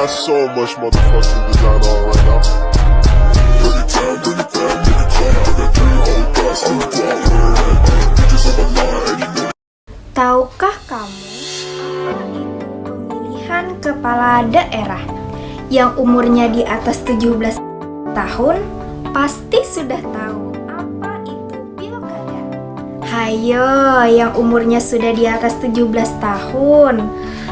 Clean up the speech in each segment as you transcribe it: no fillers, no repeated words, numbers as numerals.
got so much motherfucking design on right now. Bring it down, bring it down, make it clap. I got 3 old guys, 3 block, bitches on my line, and you know. Tahukah kamu apa itu pemilihan kepala daerah? Yang umurnya di atas 17 tahun pasti sudah tahu apa itu pilkada. Hayo, yang umurnya sudah di atas 17 tahun,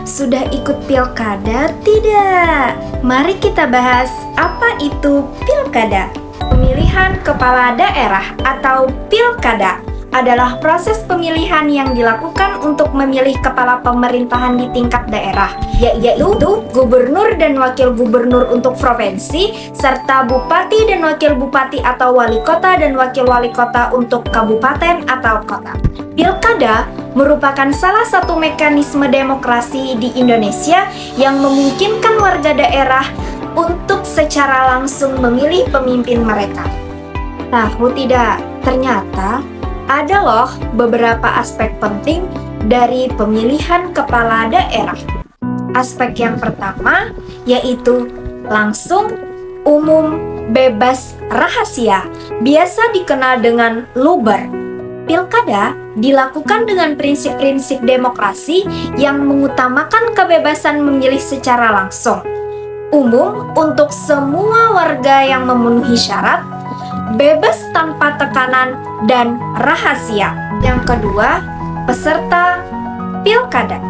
sudah ikut pilkada tidak? Mari kita bahas apa itu pilkada. Pemilihan kepala daerah atau pilkada adalah proses pemilihan yang dilakukan untuk memilih kepala pemerintahan di tingkat daerah, yaitu gubernur dan wakil gubernur untuk provinsi, serta bupati dan wakil bupati atau wali kota dan wakil wali kota untuk kabupaten atau kota. Pilkada merupakan salah satu mekanisme demokrasi di Indonesia yang memungkinkan warga daerah untuk secara langsung memilih pemimpin mereka. Tahu tidak? Ternyata ada loh beberapa aspek penting dari pemilihan kepala daerah. Aspek yang pertama yaitu langsung, umum, bebas, rahasia, biasa dikenal dengan luber. Pilkada dilakukan dengan prinsip-prinsip demokrasi yang mengutamakan kebebasan memilih secara langsung, umum untuk semua warga yang memenuhi syarat, bebas tanpa tekanan, dan rahasia. Yang kedua, peserta pilkada.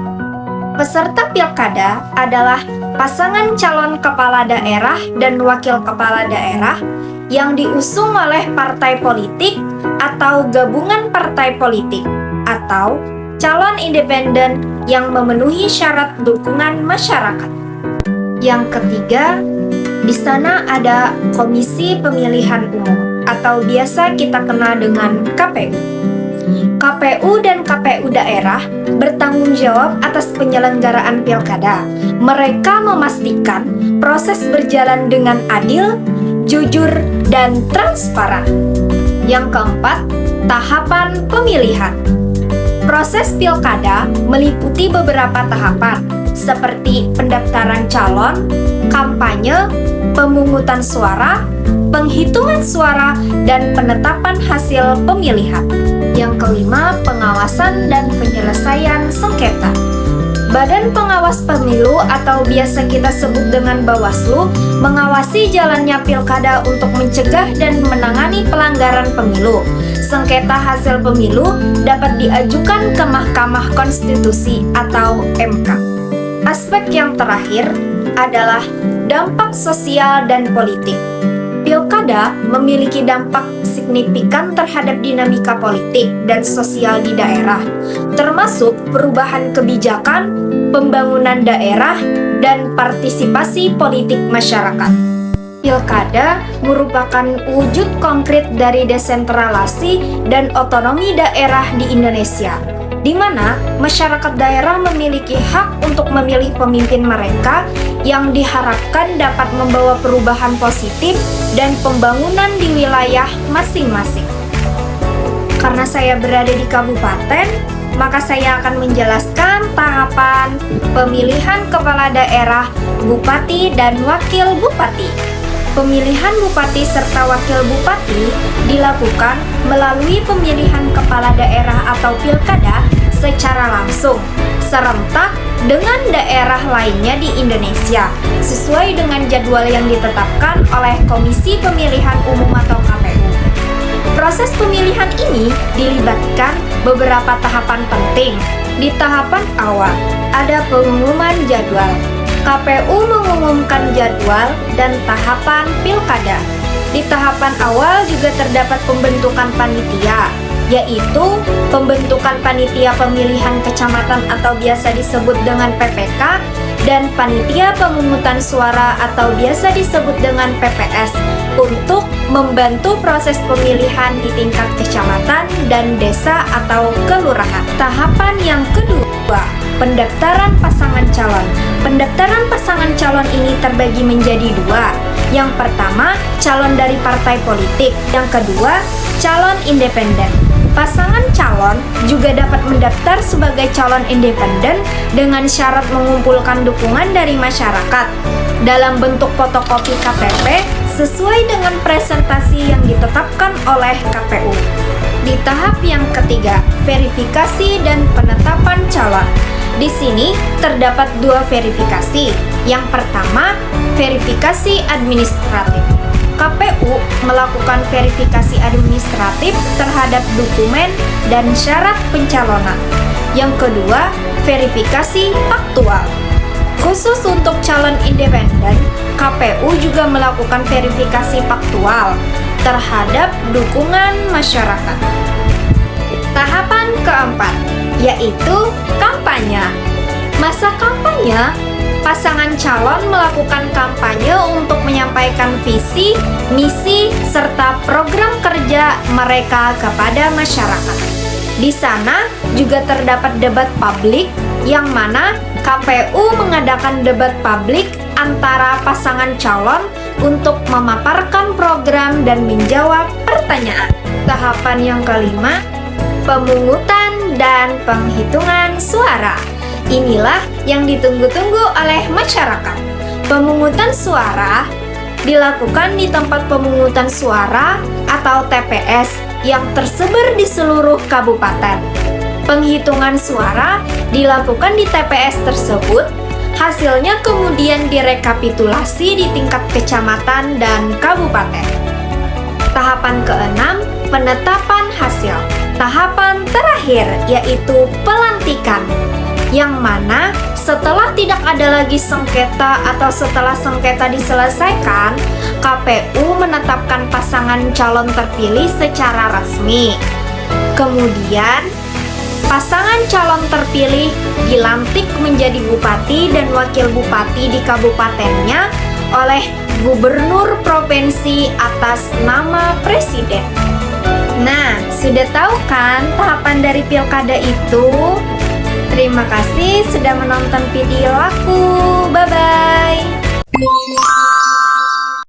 Peserta pilkada adalah pasangan calon kepala daerah dan wakil kepala daerah yang diusung oleh partai politik atau gabungan partai politik atau calon independen yang memenuhi syarat dukungan masyarakat. Yang ketiga, di sana ada Komisi Pemilihan Umum atau biasa kita kenal dengan KPU. KPU dan KPU daerah bertanggung jawab atas penyelenggaraan pilkada. Mereka memastikan proses berjalan dengan adil, jujur, dan transparan. Yang keempat, tahapan pemilihan. Proses pilkada meliputi beberapa tahapan seperti pendaftaran calon, kampanye, pemungutan suara, penghitungan suara, dan penetapan hasil pemilihan. Yang kelima, pengawasan dan penyelesaian sengketa. Badan Pengawas Pemilu atau biasa kita sebut dengan Bawaslu mengawasi jalannya pilkada untuk mencegah dan menangani pelanggaran pemilu. Sengketa hasil pemilu dapat diajukan ke Mahkamah Konstitusi atau MK. Aspek yang terakhir adalah dampak sosial dan politik. Pilkada memiliki dampak signifikan terhadap dinamika politik dan sosial di daerah, termasuk perubahan kebijakan, pembangunan daerah, dan partisipasi politik masyarakat. Pilkada merupakan wujud konkret dari desentralisasi dan otonomi daerah di Indonesia, di mana masyarakat daerah memiliki hak untuk memilih pemimpin mereka yang diharapkan dapat membawa perubahan positif dan pembangunan di wilayah masing-masing. Karena saya berada di kabupaten, maka saya akan menjelaskan tahapan pemilihan kepala daerah, bupati, dan wakil bupati. Pemilihan bupati serta wakil bupati dilakukan melalui pemilihan kepala daerah atau pilkada secara langsung, serentak dengan daerah lainnya di Indonesia, sesuai dengan jadwal yang ditetapkan oleh Komisi Pemilihan Umum atau KPU. Proses pemilihan ini dilibatkan beberapa tahapan penting. Di tahapan awal, ada pengumuman jadwal. KPU mengumumkan jadwal dan tahapan pilkada. Di tahapan awal juga terdapat pembentukan panitia, yaitu pembentukan panitia pemilihan kecamatan atau biasa disebut dengan PPK, dan panitia pemungutan suara atau biasa disebut dengan PPS untuk membantu proses pemilihan di tingkat kecamatan dan desa atau kelurahan. Tahapan yang kedua, pendaftaran pasangan calon. Pendaftaran pasangan calon ini terbagi menjadi dua. Yang pertama, calon dari partai politik. Yang kedua, calon independen. Pasangan calon juga dapat mendaftar mendaftar sebagai calon independen dengan syarat mengumpulkan dukungan dari masyarakat dalam bentuk fotokopi KTP sesuai dengan presentasi yang ditetapkan oleh KPU. Di tahap yang ketiga, verifikasi dan penetapan calon. Di sini terdapat dua verifikasi. Yang pertama, verifikasi administratif. KPU melakukan verifikasi administratif terhadap dokumen dan syarat pencalonan. Yang kedua, verifikasi faktual. Khusus untuk calon independen, KPU juga melakukan verifikasi faktual terhadap dukungan masyarakat. Tahapan keempat, yaitu kampanye. Masa kampanye, pasangan calon melakukan kampanye untuk menyampaikan visi, misi, serta program kerja mereka kepada masyarakat. Di sana juga terdapat debat publik, yang mana KPU mengadakan debat publik antara pasangan calon untuk memaparkan program dan menjawab pertanyaan. Tahapan yang kelima, pemungutan dan penghitungan suara. Inilah yang ditunggu-tunggu oleh masyarakat. Pemungutan suara dilakukan di tempat pemungutan suara atau TPS yang tersebar di seluruh kabupaten. Penghitungan suara dilakukan di TPS tersebut, hasilnya kemudian direkapitulasi di tingkat kecamatan dan kabupaten. Tahapan keenam, penetapan hasil. Tahapan terakhir yaitu pelantikan, yang mana setelah tidak ada lagi sengketa atau setelah sengketa diselesaikan, KPU menetapkan pasangan calon terpilih secara resmi. Kemudian, pasangan calon terpilih dilantik menjadi bupati dan wakil bupati di kabupatennya oleh gubernur provinsi atas nama presiden. Nah, sudah tahu kan tahapan dari pilkada itu? Terima kasih sudah menonton video aku. Bye-bye.